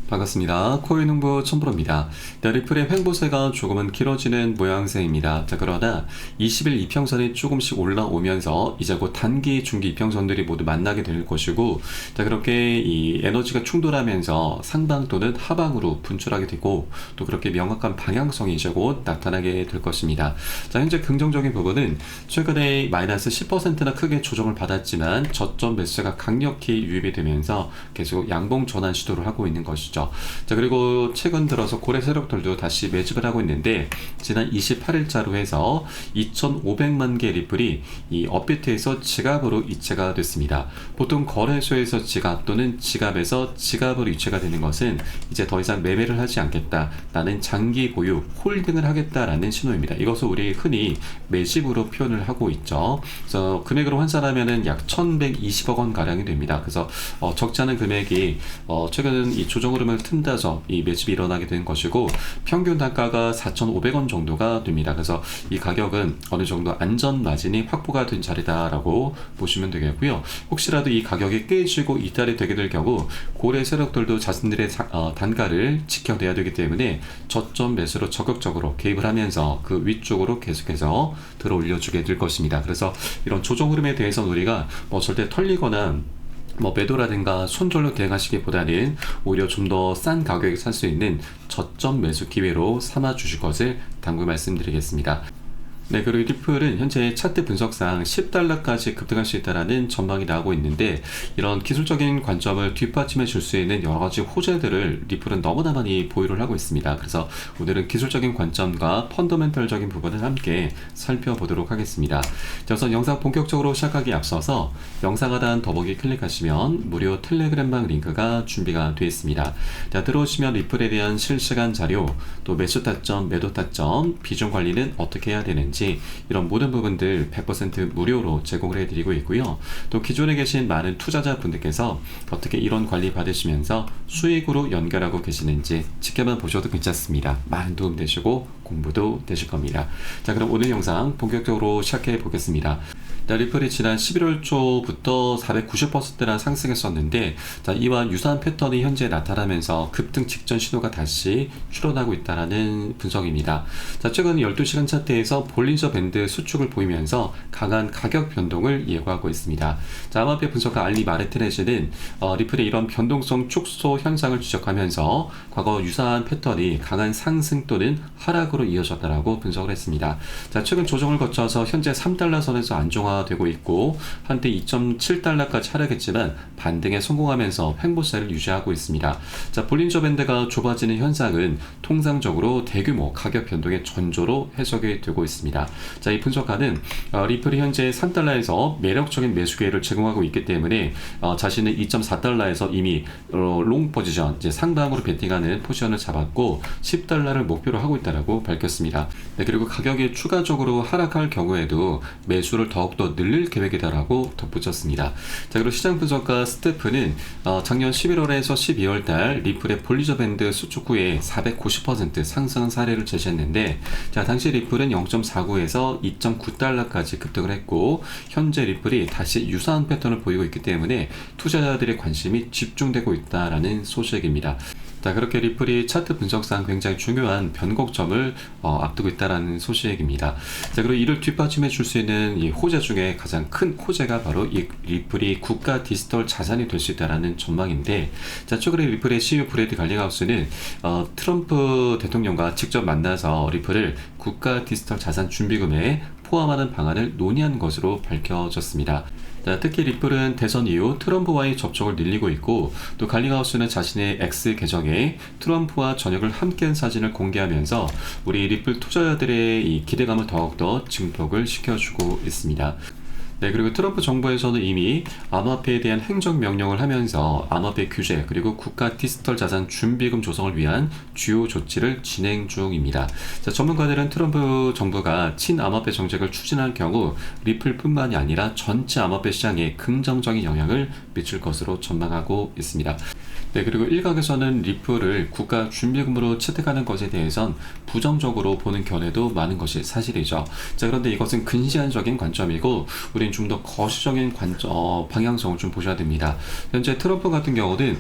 반갑습니다. 코인 홍보 첨부로입니다. 리플의 횡보세가 조금은 길어지는 모양새입니다. 그러나 20일 이평선이 조금씩 올라오면서 이제 곧 단기, 중기 이평선들이 모두 만나게 될 것이고, 그렇게 이 에너지가 충돌하면서 상방 또는 하방으로 분출하게 되고, 또 그렇게 명확한 방향성이 이제 곧 나타나게 될 것입니다. 현재 긍정적인 부분은 최근에 마이너스 10%나 크게 조정을 받았지만 저점 매수가 강력히 유입이 되면서 계속 양봉 전환 시도를 하고 있는 것이죠. 그리고 최근 들어서 고래 세력들도 다시 매집을 하고 있는데, 지난 28일자로 해서 2,500만 개 리플이 이 업비트에서 지갑으로 이체가 됐습니다. 보통 거래소에서 지갑 또는 지갑에서 지갑으로 이체가 되는 것은 이제 더 이상 매매를 하지 않겠다, 나는 장기 보유 홀딩을 하겠다라는 신호입니다. 이것을 우리 흔히 매집으로 표현을 하고 있죠. 그래서 금액으로 환산하면은 약 1,120억 원 가량이 됩니다. 그래서 적지 않은 금액이 최근 이 조정 흐름을 틈타서 이 매집이 일어나게 된 것이고, 평균 단가가 4,500원 정도가 됩니다. 그래서 이 가격은 어느 정도 안전 마진이 확보가 된 자리다라고 보시면 되겠고요. 혹시라도 이 가격이 깨지고 이탈이 되게 될 경우 고래 세력들도 자신들의 단가를 지켜내야 되기 때문에 저점 매수로 적극적으로 개입을 하면서 그 위쪽으로 계속해서 들어 올려주게 될 것입니다. 그래서 이런 조정 흐름에 대해서는 우리가 절대 털리거나 매도라든가 손절로 대응하시기보다는 오히려 좀 더 싼 가격에 살 수 있는 저점 매수 기회로 삼아 주실 것을 당부 말씀드리겠습니다. 그리고 리플은 현재 차트 분석상 10달러까지 급등할 수 있다는 전망이 나오고 있는데, 이런 기술적인 관점을 뒷받침해 줄 수 있는 여러 가지 호재들을 리플은 너무나 많이 보유를 하고 있습니다. 그래서 오늘은 기술적인 관점과 펀더멘털적인 부분을 함께 살펴보도록 하겠습니다. 우선 영상 본격적으로 시작하기에 앞서서 영상 하단 더보기 클릭하시면 무료 텔레그램방 링크가 준비가 되어 있습니다. 들어오시면 리플에 대한 실시간 자료, 또 매수 타점, 매도 타점, 비중 관리는 어떻게 해야 되는지, 이런 모든 부분들 100% 무료로 제공을 해드리고 있고요. 또 기존에 계신 많은 투자자분들께서 어떻게 이런 관리 받으시면서 수익으로 연결하고 계시는지 지켜만 보셔도 괜찮습니다. 많은 도움 되시고 공부도 되실 겁니다. 그럼 오늘 영상 본격적으로 시작해 보겠습니다. 리플이 지난 11월 초부터 490%나 상승했었는데, 이와 유사한 패턴이 현재 나타나면서 급등 직전 신호가 다시 출현하고 있다는 분석입니다. 최근 12시간 차트에서 볼린저 밴드 수축을 보이면서 강한 가격 변동을 예고하고 있습니다. 암호화폐 분석가 알리 마르티네즈는 리플의 이런 변동성 축소 현상을 지적하면서 과거 유사한 패턴이 강한 상승 또는 하락으로 이어졌다라고 분석을 했습니다. 최근 조정을 거쳐서 현재 3달러 선에서 안정화 되고 있고, 한때 2.7달러까지 하락했지만 반등에 성공하면서 횡보세를 유지하고 있습니다. 볼린저 밴드가 좁아지는 현상은 통상적으로 대규모 가격 변동의 전조로 해석이 되고 있습니다. 이 분석가는 리플이 현재 3달러에서 매력적인 매수 기회를 제공하고 있기 때문에 자신은 2.4달러에서 이미 롱 포지션, 이제 상방으로 베팅하는 포지션을 잡았고 10달러를 목표로 하고 있다고 밝혔습니다. 그리고 가격이 추가적으로 하락할 경우에도 매수를 더욱더 늘릴 계획이다라고 덧붙였습니다. 그리고 시장 분석가 스테프는 작년 11월에서 12월달 리플의 볼린저 밴드 수축 후에 490% 상승한 사례를 제시했는데, 당시 리플은 0.49에서 2.9달러까지 급등을 했고, 현재 리플이 다시 유사한 패턴을 보이고 있기 때문에 투자자들의 관심이 집중되고 있다라는 소식입니다. 그렇게 리플이 차트 분석상 굉장히 중요한 변곡점을 앞두고 있다는 소식입니다. 그리고 이를 뒷받침해 줄 수 있는 이 호재 중에 가장 큰 호재가 바로 이 리플이 국가 디지털 자산이 될 수 있다는 전망인데, 최근에 리플의 CEO 브래드 갈링하우스는 트럼프 대통령과 직접 만나서 리플을 국가 디지털 자산 준비금에 포함하는 방안을 논의한 것으로 밝혀졌습니다. 특히 리플은 대선 이후 트럼프와의 접촉을 늘리고 있고, 또 갈링하우스는 자신의 X 계정에 트럼프와 저녁을 함께한 사진을 공개하면서 우리 리플 투자자들의 이 기대감을 더욱더 증폭을 시켜주고 있습니다. 그리고 트럼프 정부에서는 이미 암호화폐에 대한 행정명령을 하면서 암호화폐 규제, 그리고 국가 디지털 자산 준비금 조성을 위한 주요 조치를 진행 중입니다. 전문가들은 트럼프 정부가 친암호화폐 정책을 추진할 경우 리플뿐만이 아니라 전체 암호화폐 시장에 긍정적인 영향을 미칠 것으로 전망하고 있습니다. 네, 그리고 일각에서는 리플을 국가 준비금으로 채택하는 것에 대해선 부정적으로 보는 견해도 많은 것이 사실이죠. 자, 그런데 이것은 근시안적인 관점이고, 우린 좀 더 거시적인 방향성을 좀 보셔야 됩니다. 현재 트럼프 같은 경우는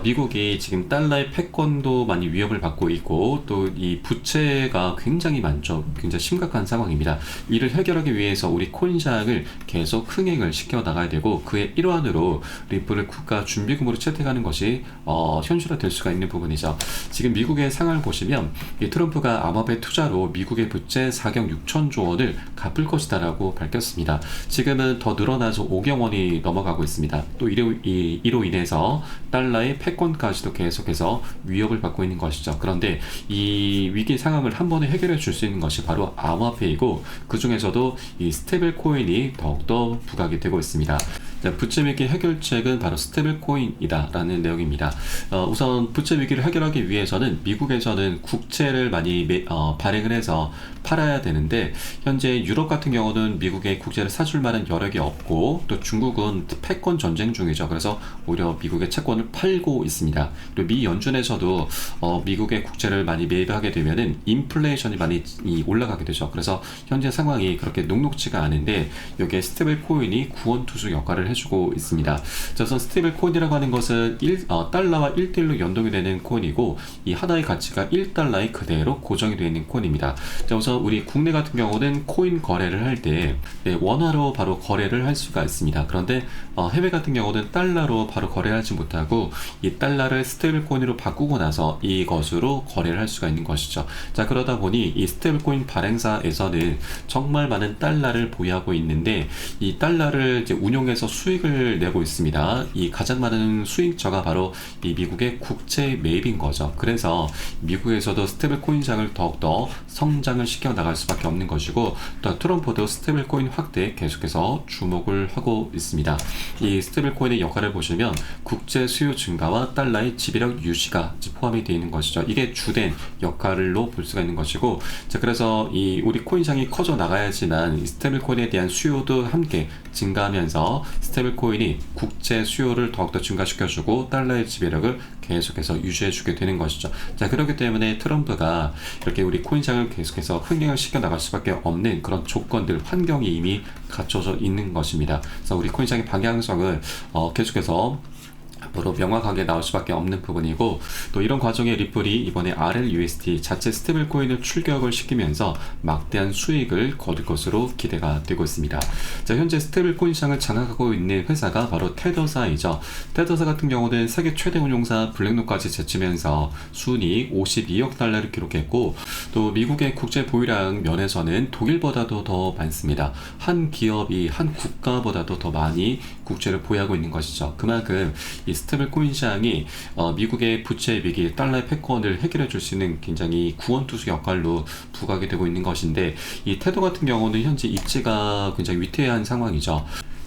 미국이 지금 달러의 패권도 많이 위협을 받고 있고, 또 이 부채가 굉장히 많죠. 굉장히 심각한 상황입니다. 이를 해결하기 위해서 우리 코인 시장을 계속 흥행을 시켜 나가야 되고, 그의 일환으로 리플을 국가 준비금으로 채택하는 것이 현실화될 수가 있는 부분이죠. 지금 미국의 상황을 보시면 이 트럼프가 암호화폐 투자로 미국의 부채 4경 6천조 원을 갚을 것이다라고 밝혔습니다. 지금은 더 늘어나서 5경 원이 넘어가고 있습니다. 또 이로 인해서 달러의 패권까지도 계속해서 위협을 받고 있는 것이죠. 그런데 이 위기 상황을 한 번에 해결해 줄 수 있는 것이 바로 암호화폐이고, 그 중에서도 이 스테이블 코인이 더욱더 부각이 되고 있습니다. 부채 위기 해결책은 바로 스테이블 코인이다라는 내용입니다. 우선 부채 위기를 해결하기 위해서는 미국에서는 국채를 많이 발행을 해서 팔아야 되는데, 현재 유럽 같은 경우는 미국의 국채를 사줄 만한 여력이 없고, 또 중국은 패권 전쟁 중이죠. 그래서 오히려 미국의 채권을 팔고 있습니다. 그리고 미 연준에서도 미국의 국채를 많이 매입하게 되면은 인플레이션이 많이 올라가게 되죠. 그래서 현재 상황이 그렇게 녹록지가 않은데, 여기에 스테이블 코인이 구원투수 역할을 해주고 있습니다. 그래서 스테이블 코인이라고 하는 것은 달러와 1대1로 연동이 되는 코인이고, 이 하나의 가치가 1달러에 그대로 고정이 되어 있는 코인입니다. 그래서 우리 국내 같은 경우는 코인 거래를 할 때 원화로 바로 거래를 할 수가 있습니다. 그런데 해외 같은 경우는 달러로 바로 거래하지 못하고, 이 달러를 스테이블 코인으로 바꾸고 나서 이것으로 거래를 할 수가 있는 것이죠. 자, 그러다 보니 이 스테이블 코인 발행사에서는 정말 많은 달러를 보유하고 있는데, 이 달러를 이제 운용해서 수익을 내고 있습니다. 이 가장 많은 수익처가 바로 이 미국의 국채 매입인 거죠. 그래서 미국에서도 스테이블 코인 장을 더욱더 성장을 시켜 나갈 수밖에 없는 것이고, 또 트럼프도 스테이블 코인 확대에 계속해서 주목을 하고 있습니다. 이 스테이블 코인의 역할을 보시면 국제 수요 증가와 달러의 지배력 유지가 포함이 되어 있는 것이죠. 이게 주된 역할로 볼 수가 있는 것이고, 자, 그래서 이 우리 코인장이 커져 나가야지만 이 스테이블 코인에 대한 수요도 함께 증가하면서 스테이블 코인이 국제 수요를 더욱더 증가시켜주고 달러의 지배력을 계속해서 유지해주게 되는 것이죠. 자, 그렇기 때문에 트럼프가 이렇게 우리 코인장을 계속해서 흥행을 시켜 나갈 수밖에 없는 그런 조건들, 환경이 이미 갖춰져 있는 것입니다. 그래서 우리 코인장의 방향성을 계속해서 앞으로 명확하게 나올 수밖에 없는 부분이고, 또 이런 과정에 리플이 이번에 RLUSD 자체 스테이블 코인을 출격을 시키면서 막대한 수익을 거둘 것으로 기대가 되고 있습니다. 자, 현재 스테이블 코인 시장을 장악하고 있는 회사가 바로 테더사이죠. 테더사 같은 경우는 세계 최대 운용사 블랙록까지 제치면서 순이익 52억 달러를 기록했고, 또 미국의 국제 보유량 면에서는 독일보다도 더 많습니다. 한 기업이 한 국가보다도 더 많이 국채를 보유하고 있는 것이죠. 그만큼 이 스테이블 코인 시장이 미국의 부채 위기, 달러의 패권을 해결해 줄 수 있는 굉장히 구원투수 역할로 부각이 되고 있는 것인데, 이 테더 같은 경우는 현재 입지가 굉장히 위태한 상황이죠.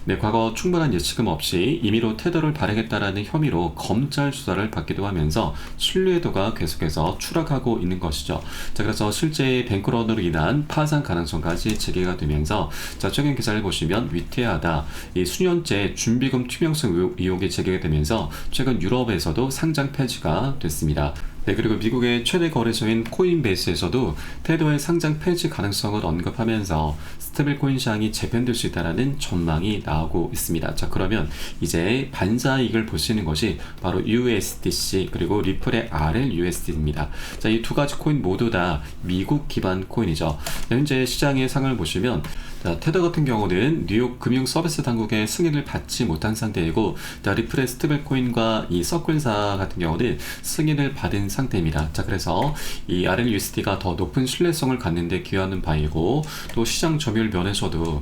네, 과거 충분한 예측음 없이 임의로 테더를 발행했다라는 혐의로 검찰 수사를 받기도 하면서 신뢰도가 계속해서 추락하고 있는 것이죠. 자, 그래서 실제 뱅크런으로 인한 파산 가능성까지 제기가 되면서, 자, 최근 기사를 보시면 위태하다, 이 수년째 준비금 투명성 의혹이 제기가 되면서 최근 유럽에서도 상장 폐지가 됐습니다. 네, 그리고 미국의 최대 거래소인 코인베이스에서도 테더의 상장 폐지 가능성을 언급하면서 스테이블 코인 시장이 재편될 수 있다는 전망이 나오고 있습니다. 자, 그러면 이제 반사이익을 볼 수 있는 것이 바로 USDC 그리고 리플의 RLUSD입니다. 자, 이 두 가지 코인 모두 다 미국 기반 코인이죠. 현재 시장의 상을 보시면, 자, 테더 같은 경우는 뉴욕 금융 서비스 당국의 승인을 받지 못한 상태이고, 리플의 스테이블 코인과 이 서클사 같은 경우는 승인을 받은 상태입니다. 자, 그래서 이 RLUSD가 더 높은 신뢰성을 갖는 데 기여하는 바이고, 또 시장 점유율 면에서도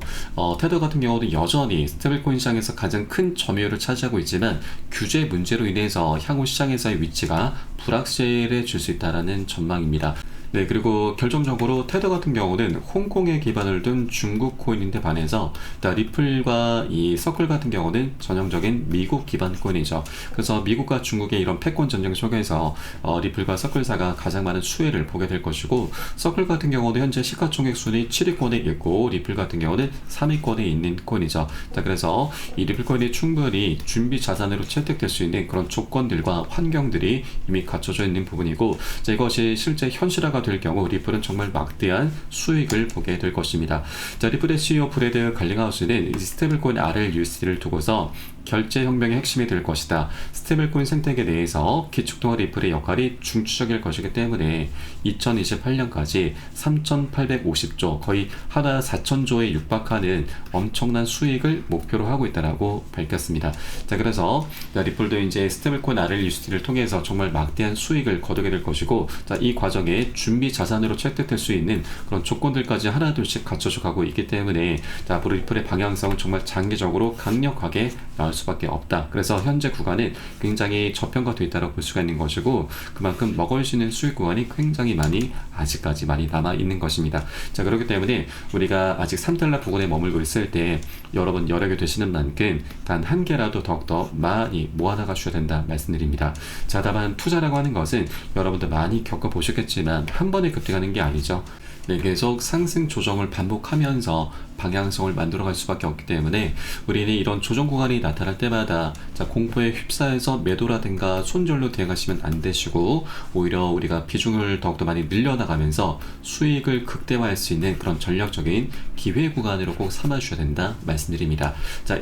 테더 같은 경우는 여전히 스테이블 코인 시장에서 가장 큰 점유율을 차지하고 있지만, 규제 문제로 인해서 향후 시장에서의 위치가 불확실해질 수 있다는 전망입니다. 네, 그리고 결정적으로 테더 같은 경우는 홍콩에 기반을 둔 중국 코인인데 반해서 리플과 이 서클 같은 경우는 전형적인 미국 기반 코인이죠. 그래서 미국과 중국의 이런 패권 전쟁 속에서 리플과 서클사가 가장 많은 수혜를 보게 될 것이고, 서클 같은 경우도 현재 시가총액 순위 7위권에 있고 리플 같은 경우는 3위권에 있는 코인이죠. 그래서 이 리플 코인이 충분히 준비 자산으로 채택될 수 있는 그런 조건들과 환경들이 이미 갖춰져 있는 부분이고, 이것이 실제 현실화가 될 경우 리플은 정말 막대한 수익을 보게 될 것입니다. 리플의 CEO 브래드 갈링하우스는 스테이블코인 RLUSD를 두고서 결제혁명의 핵심이 될 것이다. 스테이블코인 생태계 내에서 기축통화 리플의 역할이 중추적일 것이기 때문에 2028년까지 3,850조, 거의 하나 4,000조에 육박하는 엄청난 수익을 목표로 하고 있다라고 밝혔습니다. 그래서 리플도 이제 스테이블코인 RLUSD를 통해서 정말 막대한 수익을 거두게 될 것이고, 이 과정에 준비 자산으로 채택될 수 있는 그런 조건들까지 하나둘씩 갖춰져 가고 있기 때문에 앞으로 리플의 방향성은 정말 장기적으로 강력하게 나올 수밖에 없다. 그래서 현재 구간은 굉장히 저평가되어 있다고 볼 수가 있는 것이고, 그만큼 먹을 수 있는 수익 구간이 굉장히 아직까지 많이 남아 있는 것입니다. 그렇기 때문에 우리가 아직 3달러 부근에 머물고 있을 때 여러분 여력이 되시는 만큼 단 한 개라도 더욱더 많이 모아나가셔야 된다 말씀드립니다. 다만 투자라고 하는 것은 여러분들 많이 겪어보셨겠지만 한 번에 급등하는 게 아니죠. 네, 계속 상승 조정을 반복하면서 방향성을 만들어갈 수밖에 없기 때문에 우리는 이런 조정 구간이 나타날 때마다 공포에 휩싸여서 매도라든가 손절로 대응하시면 안 되시고, 오히려 우리가 비중을 더욱더 많이 늘려나가면서 수익을 극대화할 수 있는 그런 전략적인 기회 구간으로 꼭 삼아주셔야 된다 말씀드립니다.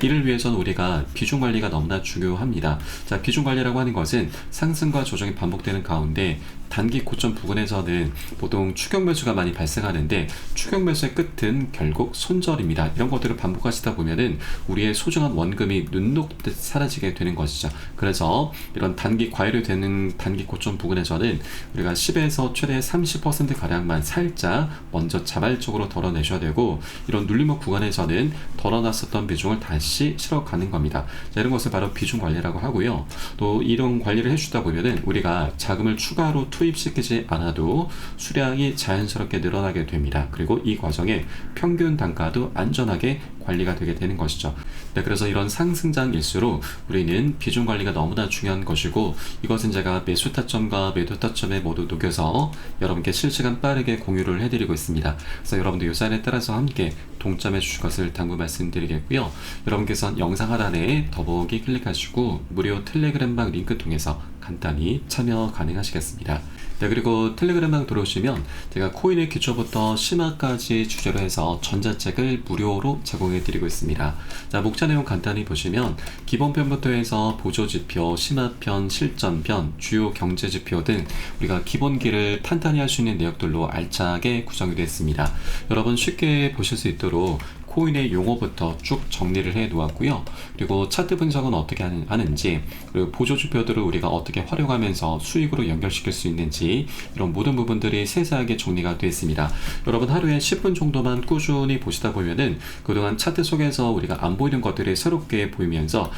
이를 위해서는 우리가 비중 관리가 너무나 중요합니다. 비중 관리라고 하는 것은 상승과 조정이 반복되는 가운데 단기 고점 부근에서는 보통 추격 매수가 많이 발생하는데, 추격 매수의 끝은 결국 손절입니다. 이런 것들을 반복하시다 보면은 우리의 소중한 원금이 눈 녹듯 사라지게 되는 것이죠. 그래서 이런 단기 과열이 되는 단기 고점 부근에서는 우리가 10에서 최대 30% 가량만 살짝 먼저 자발적으로 덜어내셔야 되고, 이런 눌림목 구간에서는 덜어놨었던 비중을 다시 실어가는 겁니다. 이런 것을 바로 비중 관리라고 하고요. 또 이런 관리를 해주다 보면은 우리가 자금을 추가로 투입시키지 않아도 수량이 자연스럽게 늘어나게 됩니다. 그리고 이 과정에 평균 단가도 안전하게 관리가 되게 되는 것이죠. 그래서 이런 상승장일수록 우리는 비중 관리가 너무나 중요한 것이고, 이것은 제가 매수 타점과 매도 타점에 모두 녹여서 여러분께 실시간 빠르게 공유를 해드리고 있습니다. 그래서 여러분도 이 사연에 따라서 함께 동참해 주실 것을 당부 말씀드리겠고요. 여러분께서는 영상 하단에 더보기 클릭하시고 무료 텔레그램방 링크 통해서 간단히 참여 가능하시겠습니다. 그리고 텔레그램방 들어오시면 제가 코인의 기초부터 심화까지 주제로 해서 전자책을 무료로 제공해 드리고 있습니다. 목차 내용 간단히 보시면 기본편부터 해서 보조지표, 심화편, 실전편, 주요 경제지표 등 우리가 기본기를 탄탄히 할 수 있는 내역들로 알차게 구성이 되어 있습니다. 여러분 쉽게 보실 수 있도록 코인의 용어부터 쭉 정리를 해 놓았고요. 그리고 차트 분석은 어떻게 하는지, 그리고 보조지표들을 우리가 어떻게 활용하면서 수익으로 연결시킬 수 있는지, 이런 모든 부분들이 세세하게 정리가 되어 있습니다. 여러분 하루에 10분 정도만 꾸준히 보시다 보면은 그동안 차트 속에서 우리가 안 보이는 것들이 새롭게 보이면서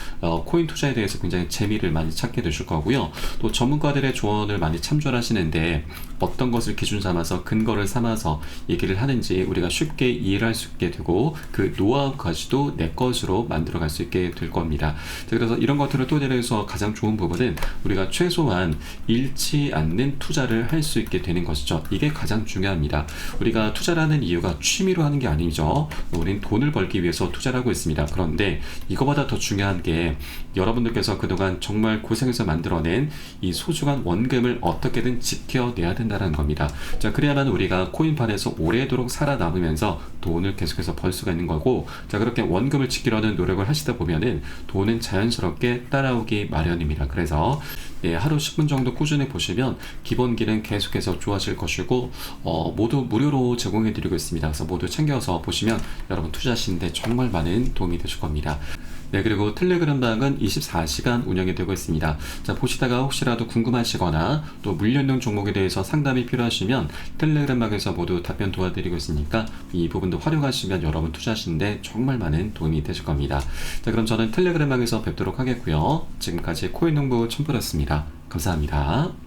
코인 투자에 대해서 굉장히 재미를 많이 찾게 되실 거고요. 또 전문가들의 조언을 많이 참조하시는데 어떤 것을 기준 삼아서 근거를 삼아서 얘기를 하는지 우리가 쉽게 이해를 할 수 있게 되고, 그 노하우까지도 내 것으로 만들어갈 수 있게 될 겁니다. 그래서 이런 것들을 토대로해서 가장 좋은 부분은 우리가 최소한 잃지 않는 투자를 할 수 있게 되는 것이죠. 이게 가장 중요합니다. 우리가 투자라는 이유가 취미로 하는 게 아니죠. 우린 돈을 벌기 위해서 투자를 하고 있습니다. 그런데 이거보다 더 중요한 게 여러분들께서 그동안 정말 고생해서 만들어낸 이 소중한 원금을 어떻게든 지켜내야 된다는 겁니다. 그래야만 우리가 코인판에서 오래도록 살아남으면서 돈을 계속해서 벌 수가 있는 거고, 그렇게 원금을 지키려는 노력을 하시다 보면은 돈은 자연스럽게 따라오기 마련입니다. 그래서 하루 10분 정도 꾸준히 보시면 기본기는 계속해서 좋아질 것이고, 모두 무료로 제공해 드리고 있습니다. 그래서 모두 챙겨서 보시면 여러분 투자하시는데 정말 많은 도움이 되실 겁니다. 그리고 텔레그램방은 24시간 운영이 되고 있습니다. 보시다가 혹시라도 궁금하시거나 또 물려있는 종목에 대해서 상담이 필요하시면 텔레그램방에서 모두 답변 도와드리고 있으니까 이 부분도 활용하시면 여러분 투자하시는데 정말 많은 도움이 되실 겁니다. 그럼 저는 텔레그램방에서 뵙도록 하겠고요. 지금까지 코인농부 첨부였습니다. 감사합니다.